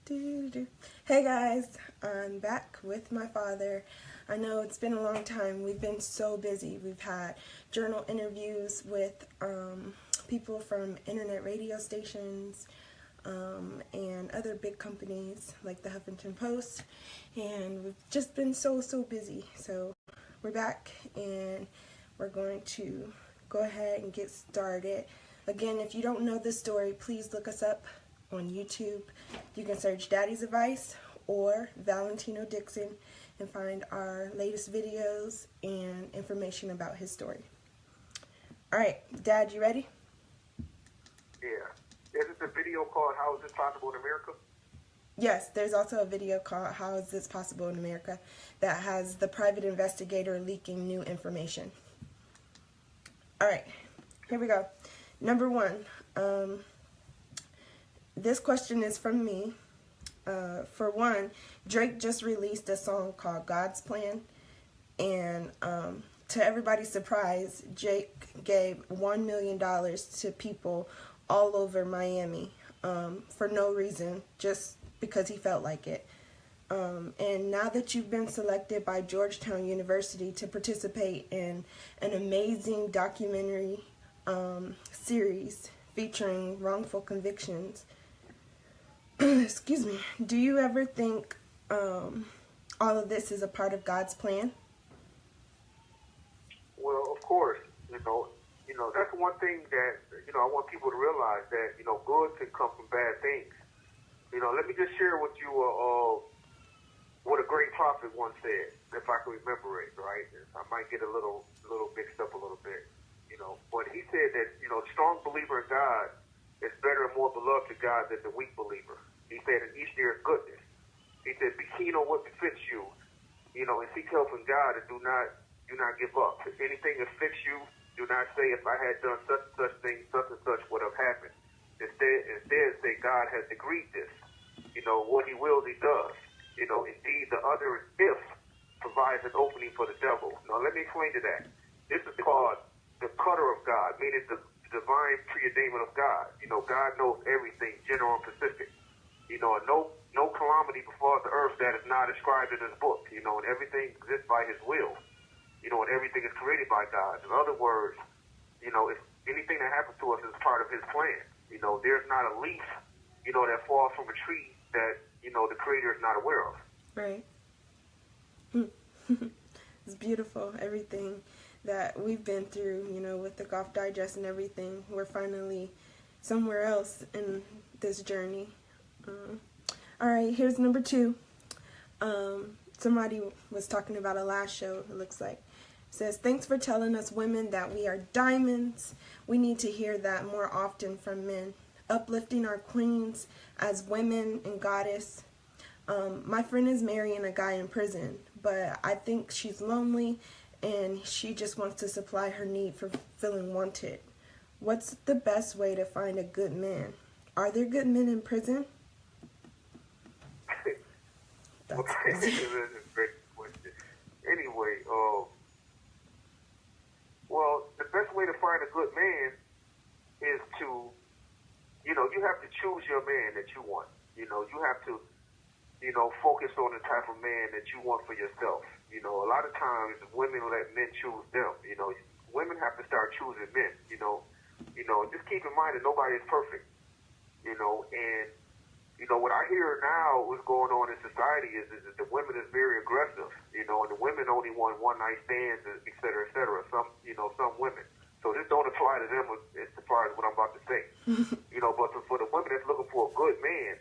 Hey guys, I'm back with my father. I know it's been a long time. We've been so busy. We've had journal interviews with people from internet radio stations and other big companies like the Huffington Post, and we've just been so busy. So we're back and we're going to go ahead and get started. Again, if you don't know this story, please look us up on YouTube. You can search Daddy's Advice or Valentina Dixon and find our latest videos and information about his story. Alright, Dad, you ready? Yeah. Is it the video called How Is This Possible in America? Yes, there's also a video called How Is This Possible in America that has the private investigator leaking new information. Alright, here we go. Number one, this question is from me. For one, Drake just released a song called God's Plan, and to everybody's surprise, Drake gave $1 million to people all over Miami for no reason, just because he felt like it. And now that you've been selected by Georgetown University to participate in an amazing documentary series featuring wrongful convictions, excuse me, do you ever think all of this is a part of God's plan? Well, of course, that's one thing that, I want people to realize that, good can come from bad things. Let me just share with you what a great prophet once said, if I can remember it, right? I might get a little mixed up a little bit, but he said that, the strong believer in God is better and more beloved to God than the weak believer. He said, in each there is goodness. He said, be keen on what befits you, and seek help in God, and do not give up. If anything afflicts you, do not say, if I had done such and such thing, such and such would have happened. Instead say, God has decreed this. What he wills, he does. Indeed, the other if provides an opening for the devil. Now, let me explain to that. This is called the cutter of God, meaning the divine preordainment of God. God knows everything, general and specific. No calamity befalls the earth that is not described in his book. And everything exists by his will. And everything is created by God. In other words, if anything that happens to us is part of his plan. There's not a leaf, that falls from a tree that, the Creator is not aware of. Right. It's beautiful, everything that we've been through, with the Golf Digest and everything. We're finally somewhere else in this journey. All right, here's number two. Somebody was talking about a last show, it looks like. It says, thanks for telling us women that we are diamonds. We need to hear that more often from men. Uplifting our queens as women and goddess. My friend is marrying a guy in prison, but I think she's lonely and she just wants to supply her need for feeling wanted. What's the best way to find a good man? Are there good men in prison? That's a great question. Anyway, well, the best way to find a good man is to, you have to choose your man that you want. You have to, focus on the type of man that you want for yourself. A lot of times women let men choose them. Women have to start choosing men. Just keep in mind that nobody is perfect. And what I hear now, what's going on in society is that the women is very aggressive. And the women only want one night stands, et cetera, et cetera. Some women. So this don't apply to them as far as what I'm about to say. But for the women that's looking for a good man,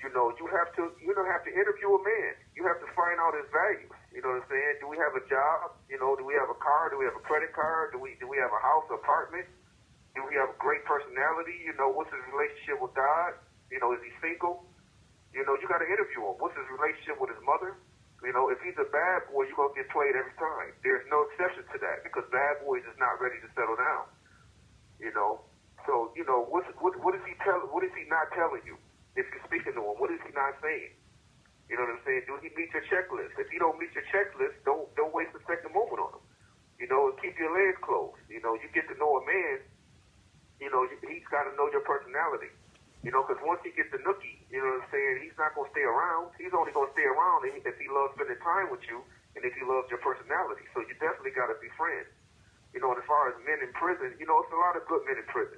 you have to interview a man. You have to find out his values. You know what I'm saying? Do we have a job? Do we have a car? Do we have a credit card? Do we have a house, apartment? Do we have a great personality? What's his relationship with God? Is he single? You got to interview him. What's his relationship with his mother? If he's a bad boy, you're going to get played every time. There's no exception to that because bad boys is not ready to settle down. So, what is he not telling you? If you're speaking to him, what is he not saying? You know what I'm saying? Do he meet your checklist? If he don't meet your checklist, don't waste a second moment on him. Keep your legs closed. You get to know a man, he's got to know your personality. Because once he gets the nookie, You know what I'm saying? He's not going to stay around. He's only going to stay around if he loves spending time with you and if he loves your personality. So you definitely got to be friends. You know, and as far as men in prison, you know, it's a lot of good men in prison.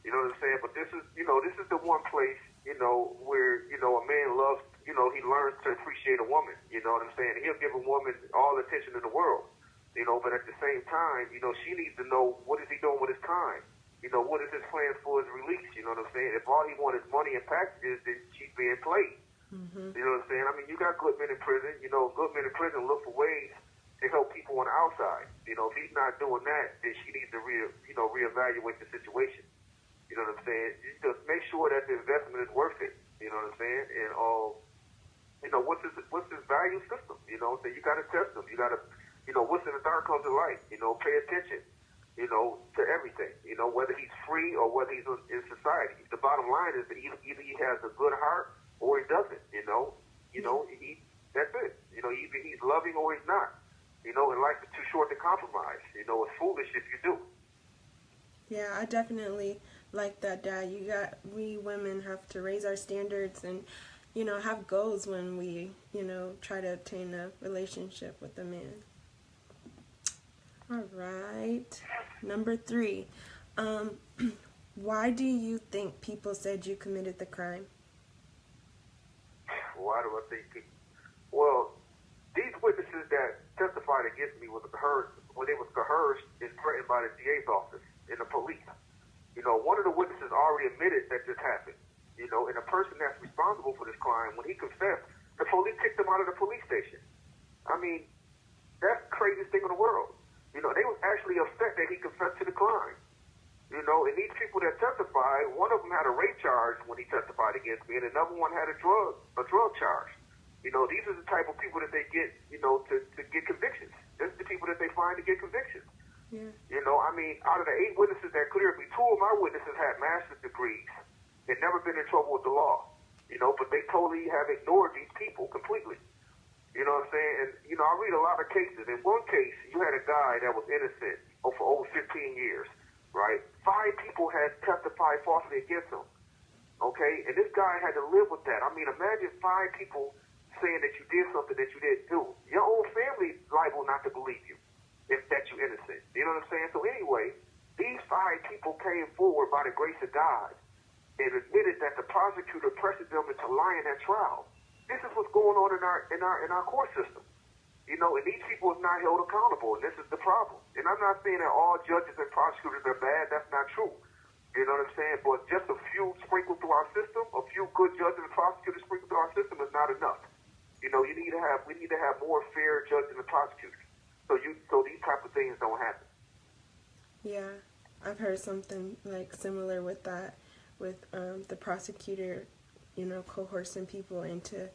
You know what I'm saying? But this is, you know, this is the one place, you know, where, you know, a man loves, you know, he learns to appreciate a woman. You know what I'm saying? He'll give a woman all the attention in the world. You know, but at the same time, you know, she needs to know what is he doing with his time. You know, what is his plan for his release? You know what I'm saying? If all he wants is money and packages, then she's being played. Mm-hmm. You know what I'm saying? I mean, you got good men in prison. You know, good men in prison look for ways to help people on the outside. You know, if he's not doing that, then she needs to reevaluate the situation. You know what I'm saying? You just make sure that the investment is worth it. You know what I'm saying? And you know, what's his value system? You know, so you got to test him. You got to, you know, what's in the dark comes to light. You know, pay attention. You know, to everything. You know, whether he's free or whether he's in society. The bottom line is that either he has a good heart or he doesn't. You know, that's it. You know, either he's loving or he's not. You know, and life is too short to compromise. You know, it's foolish if you do. Yeah, I definitely like that, Dad. We women have to raise our standards and, you know, have goals when we, you know, try to obtain a relationship with a man. All right. Number 3. Why do you think people said you committed the crime? Why do I think people? Well, these witnesses that testified against me was coerced when they was coerced and threatened by the DA's office and the police. You know, one of the witnesses already admitted that this happened. You know, and the person that's responsible for this crime, when he confessed, the police kicked him out of the police station. I mean, that's the craziest thing in the world. You know, they was actually upset that he confessed to the crime. You know, and these people that testified, one of them had a rape charge when he testified against me, and another one had a drug charge. You know, these are the type of people that they get, you know, to get convictions. This is the people that they find to get convictions. Yeah. You know, I mean, out of the 8 witnesses that cleared me, 2 of my witnesses had master's degrees and never been in trouble with the law. You know, but they totally have ignored these people completely. You know what I'm saying? And, you know, I read a lot of cases. In one case, you had a guy that was innocent for over 15 years, right? 5 people had testified falsely against him, okay? And this guy had to live with that. I mean, imagine 5 people saying that you did something that you didn't do. Your own family is liable not to believe you if that you're innocent. You know what I'm saying? So anyway, these 5 people came forward by the grace of God and admitted that the prosecutor pressured them into lying at trial. This is what's going on in our court system. You know, and these people is not held accountable, and this is the problem. And I'm not saying that all judges and prosecutors are bad. That's not true. You know what I'm saying? But just a few sprinkled through our system, a few good judges and prosecutors sprinkled through our system is not enough. You know, we need to have more fair judges and prosecutors. So these type of things don't happen. Yeah, I've heard something like similar with that, with the prosecutor, you know, coercing people into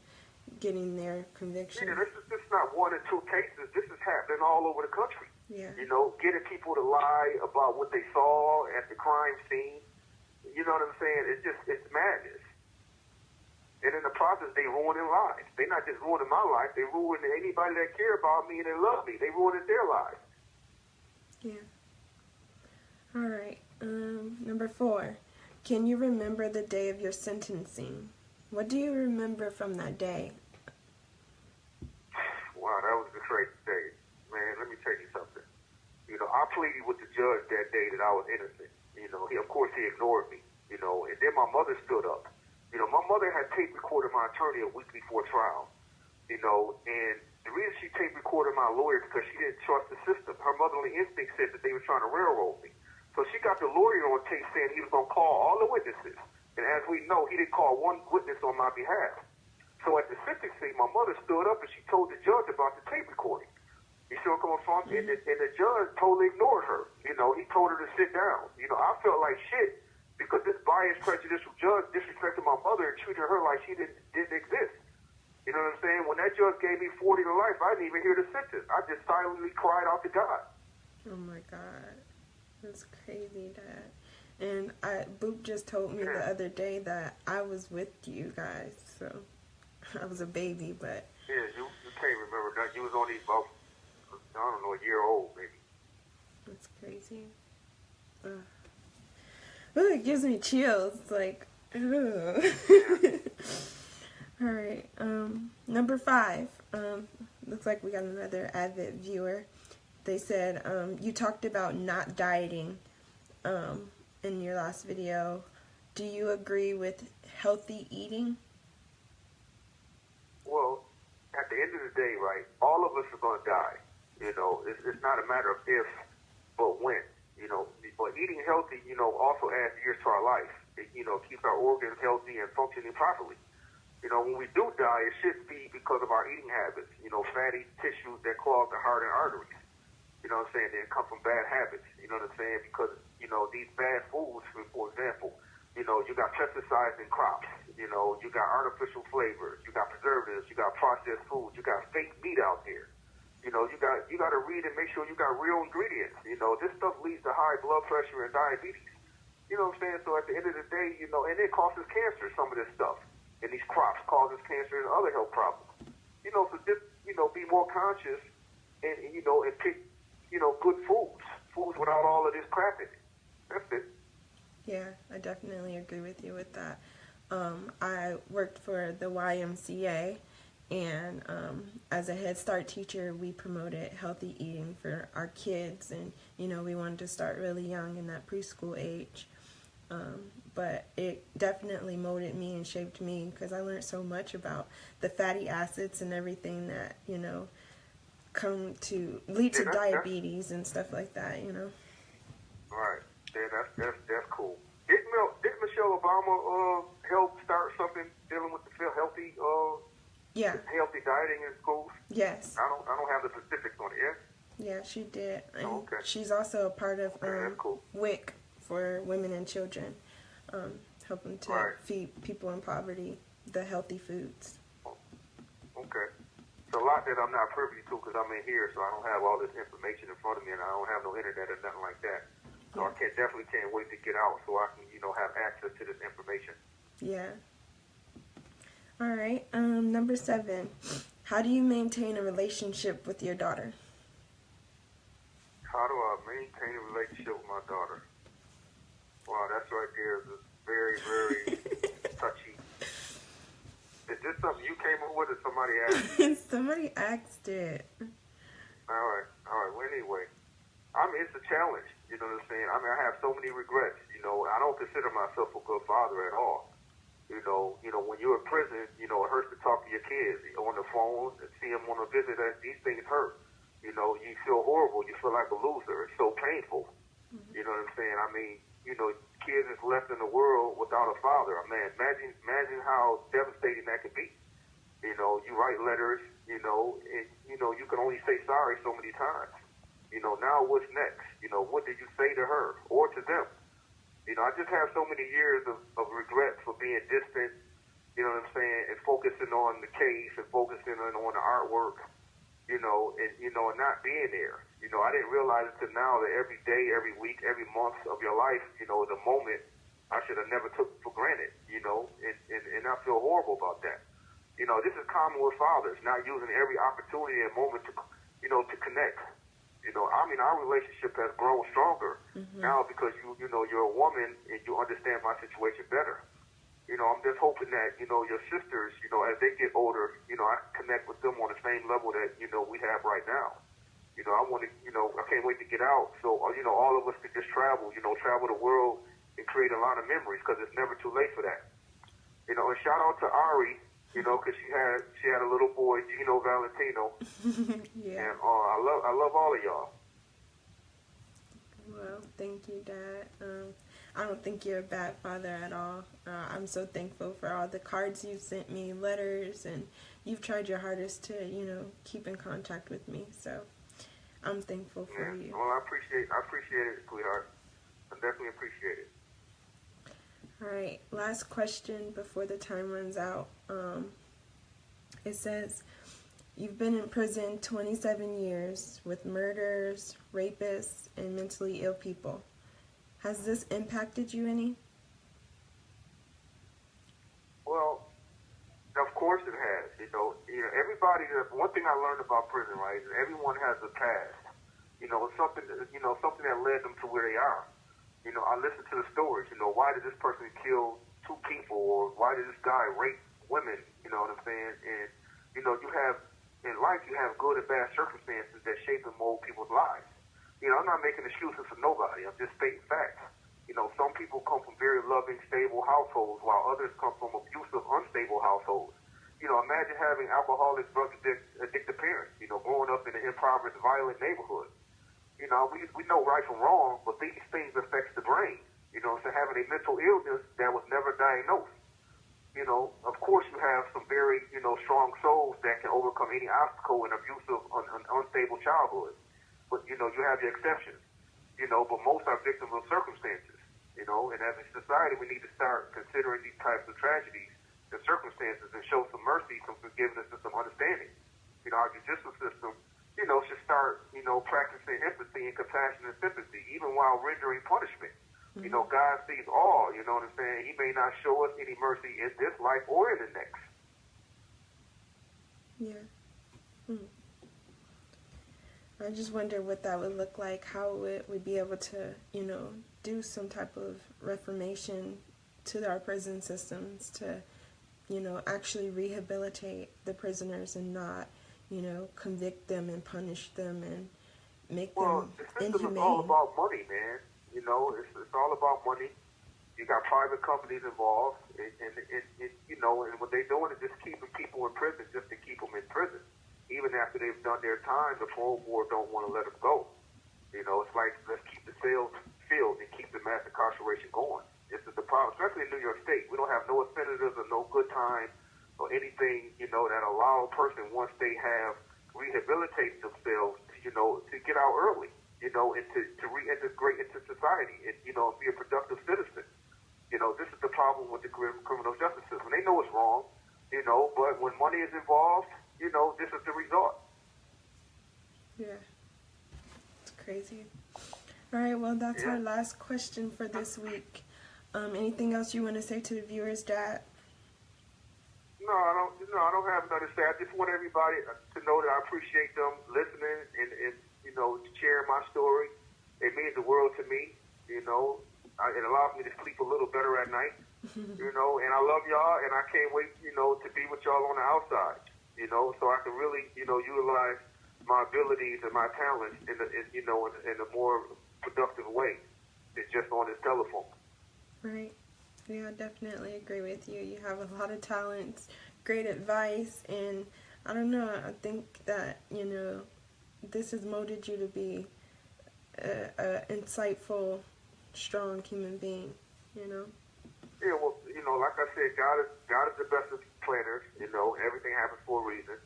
getting their conviction. Yeah, this is not 1 or 2 cases. This is happening all over the country. Yeah. You know, getting people to lie about what they saw at the crime scene. You know what I'm saying? It's madness. And in the process, they ruining lives. They're not just ruining my life. They ruining anybody that care about me and they love me. They ruining their lives. Yeah. All right. Number 4. Can you remember the day of your sentencing? What do you remember from that day? Wow, that was a crazy day. Man, let me tell you something. You know, I pleaded with the judge that day that I was innocent. You know, of course he ignored me. You know, and then my mother stood up. You know, my mother had tape recorded my attorney a week before trial. You know, and the reason she tape recorded my lawyer is because she didn't trust the system. Her motherly instinct said that they were trying to railroad me. So she got the lawyer on tape saying he was going to call all the witnesses. And as we know, he didn't call one witness on my behalf. So at the sentencing, my mother stood up and she told the judge about the tape recording. You see where I'm coming from? Mm-hmm. And the judge totally ignored her. You know, he told her to sit down. You know, I felt like shit because this biased, prejudicial judge disrespected my mother and treated her like she didn't exist. You know what I'm saying? When that judge gave me 40 to life, I didn't even hear the sentence. I just silently cried out to God. Oh, my God. That's crazy, Dad. And Boop just told me the other day that I was with you guys, so I was a baby, but... Yeah, you can't remember that. You was only about, I don't know, a year old, maybe. That's crazy. Well, it gives me chills. Like, Ooh. Yeah. All right. Number 5. Looks like we got another avid viewer. They said you talked about not dieting in your last video. Do you agree with healthy eating? Well, at the end of the day, right, all of us are going to die. You know, it's not a matter of if, but when. You know, but eating healthy, you know, also adds years to our life. It, you know, keeps our organs healthy and functioning properly. You know, when we do die, it should be because of our eating habits. You know, fatty tissues that clog the heart and arteries. You know what I'm saying? They come from bad habits. You know what I'm saying? Because, you know, these bad foods, for example, you know, you got pesticides in crops. You know, you got artificial flavors. You got preservatives. You got processed foods. You got fake meat out there. You know, you got to read and make sure you got real ingredients. You know, this stuff leads to high blood pressure and diabetes. You know what I'm saying? So at the end of the day, you know, and it causes cancer, some of this stuff. And these crops causes cancer and other health problems. You know, so just, you know, be more conscious and you know, and pick, you know, good foods without all of this crap in it. That's it. Yeah, I definitely agree with you with that. I worked for the YMCA, and as a Head Start teacher, we promoted healthy eating for our kids, and, you know, we wanted to start really young in that preschool age. But it definitely molded me and shaped me because I learned so much about the fatty acids and everything that, you know, come to lead to diabetes and stuff like that, you know. Right. Yeah, that's cool. Did Michelle Obama help start something dealing with the healthy healthy dieting in schools? Yes. I don't have the specifics on it yet. Yeah, she did. And okay. She's also a part of cool. WIC for women and children, helping to feed people in poverty the healthy foods. Okay. It's a lot that I'm not privy to because I'm in here, so I don't have all this information in front of me, and I don't have no internet or nothing like that. So I definitely can't wait to get out so I can, you know, have access to this information. Yeah. All right. Number 7. How do you maintain a relationship with your daughter? How do I maintain a relationship with my daughter? Wow, that's right there is very, very touchy. Is this something you came up with or somebody asked? Somebody asked it. All right. Well, anyway, I mean, it's a challenge. You know what I'm saying? I mean, I have so many regrets. You know, I don't consider myself a good father at all. You know, when you're in prison, you know, it hurts to talk to your kids on the phone and see them on a visit. These things hurt. You know, you feel horrible. You feel like a loser. It's so painful. Mm-hmm. You know what I'm saying? I mean, you know, kids is left in the world without a father. I mean, imagine how devastating that could be. You know, you write letters, you know, and, you know, you can only say sorry so many times. You know, now what's next? You know, what did you say to her or to them? You know, I just have so many years of regret for being distant, you know what I'm saying, and focusing on the case and focusing on the artwork, you know, and not being there. You know, I didn't realize until now that every day, every week, every month of your life, you know, the moment I should have never took for granted, you know, and I feel horrible about that. You know, this is common with fathers, not using every opportunity and moment to, you know, to connect. You know, I mean, our relationship has grown stronger now because you know, you're a woman and you understand my situation better. You know, I'm just hoping that, you know, your sisters, you know, as they get older, you know, I can connect with them on the same level that, you know, we have right now. You know, I want to, you know, I can't wait to get out. So, you know, all of us could just travel, you know, travel the world and create a lot of memories because it's never too late for that. You know, and shout out to Ari, you know, because she had a little boy, Gino Valentino. Yeah. And I love all of y'all. Well, thank you, Dad. I don't think you're a bad father at all. I'm so thankful for all the cards you've sent me, letters, and you've tried your hardest to, you know, keep in contact with me. So I'm thankful for you. Well, I appreciate it, sweetheart. I definitely appreciate it. All right, last question before the time runs out. It says, you've been in prison 27 years with murderers, rapists, and mentally ill people. Has this impacted you any? Well, of course it has. You know, everybody. One thing I learned about prison, right, is everyone has a past. You know, something that led them to where they are. You know, I listened to the stories. You know, why did this person kill two people, or why did this guy rape women, you know what I'm saying? And, you know, you have, in life, you have good and bad circumstances that shape and mold people's lives. You know, I'm not making excuses for nobody. I'm just stating facts. You know, some people come from very loving, stable households, while others come from abusive, unstable households. You know, imagine having alcoholic, drug-addicted parents, you know, growing up in an impoverished, violent neighborhood. You know, we know right from wrong, but these things affect the brain. You know, so having a mental illness that was never diagnosed. You know, of course you have some very, you know, strong souls that can overcome any obstacle in abusive, unstable childhood. But, you know, you have your exceptions. You know, but most are victims of circumstances. You know, and as a society, we need to start considering these types of tragedies and circumstances and show some mercy, some forgiveness, and some understanding. You know, our judicial system, you know, should start, you know, practicing empathy and compassion and sympathy, even while rendering punishment. You know, God sees all, you know what I'm saying? He may not show us any mercy in this life or in the next. Yeah. I just wonder what that would look like, how it would be able to, you know, do some type of reformation to our prison systems to, you know, actually rehabilitate the prisoners and not, you know, convict them and punish them and make them inhumane. The system is all about money, man. You know, it's all about money. You got private companies involved, and you know, and what they're doing is just keeping people in prison just to keep them in prison. Even after they've done their time, the parole board don't want to let them go. You know, it's like, let's keep the cells filled and keep the mass incarceration going. This is the problem, especially in New York State. We don't have no incentives or no good time or anything, you know, that allow a person, once they have rehabilitated themselves, you know, to get out early. You know, and to reintegrate into society and, you know, be a productive citizen. You know, this is the problem with the criminal justice system. They know it's wrong, you know, but when money is involved, you know, this is the result. Yeah. It's crazy. All right, well, that's our last question for this week. Anything else you want to say to the viewers, Dad? No, I don't have nothing to say. I just want everybody to know that I appreciate them listening and you know, sharing my story. It means the world to me, you know. It allows me to sleep a little better at night, you know, and I love y'all, and I can't wait, you know, to be with y'all on the outside, you know, so I can really, you know, utilize my abilities and my talents in a more productive way than just on this telephone. Right. Yeah, I definitely agree with you. You have a lot of talents, great advice, and I don't know, I think that, you know, this has molded you to be a insightful, strong human being, you know? Yeah, well, you know, like I said, God is the best of planners, you know, everything happens for a reason,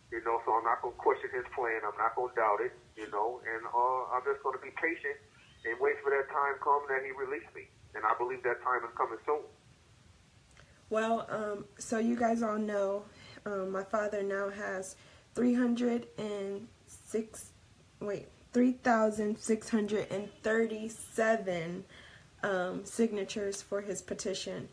you know, so I'm not going to question his plan, I'm not going to doubt it, you know, and I'm just going to be patient and wait for that time come that he released me, and I believe that time is coming soon. Well, so you guys all know, my father now has 3,637 signatures for his petition.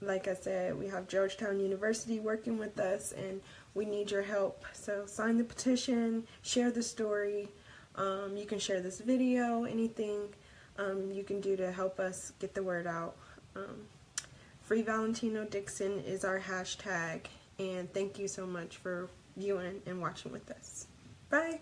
Like I said, we have Georgetown University working with us, and we need your help. So sign the petition, share the story. You can share this video, anything you can do to help us get the word out. Free Valentino Dixon is our hashtag, and thank you so much for viewing and watching with us. Bye!